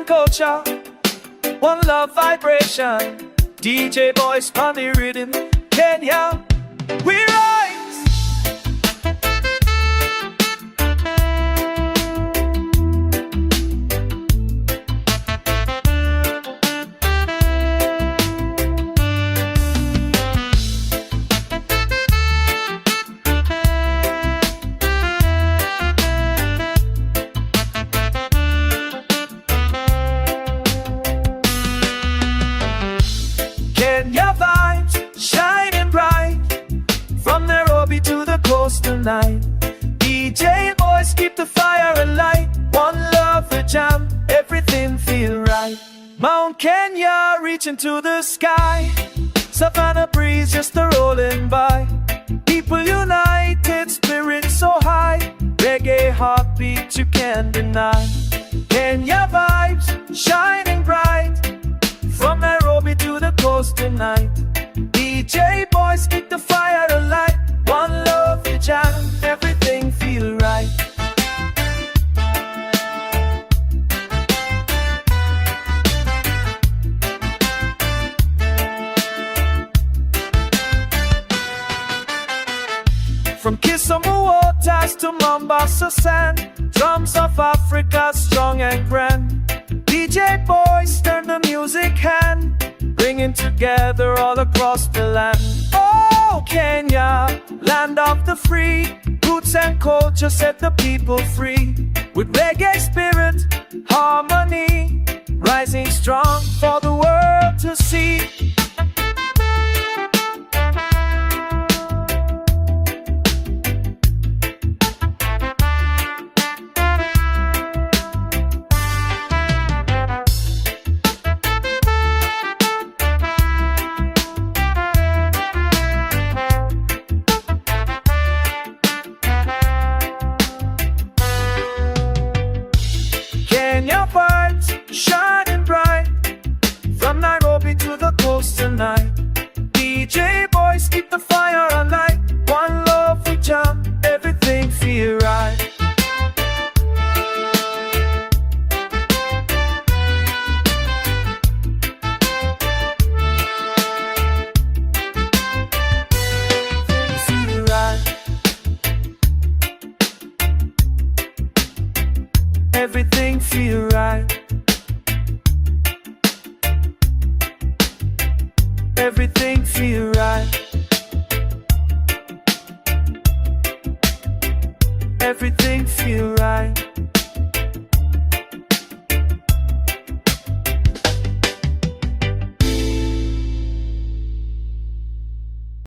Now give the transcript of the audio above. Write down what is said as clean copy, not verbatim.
and culture, one love vibration. DJ boys on the rhythm, Kenya, we rise. Kenya vibes, shining bright, from Nairobi to the coast tonight. DJ boys keep the fire alight, one love for jam, everything feel right. Mount Kenya reaching to the sky, Savannah breeze just a rolling by. People united, spirit so high, reggae heartbeat you can't deny. Kenya vibes, shining bright, from Nairobi to the coast tonight. DJ boys keep the fire alight, one love for jam, everything feel right. From Kisumu waters to Mombasa sand, drums of Africa strong and grand. DJ boys turn the music hand, bringing together all across the land. Oh, Kenya, land of the free, roots and culture set the people free. With reggae spirit, harmony, rising strong for the world to see. Kenya vibes, shining bright, from Nairobi to the coast tonight. DJ boys keep the fire alight, one love we jam, everything feel right. Feel right. Everything feel right. Everything feel right. Everything feel right.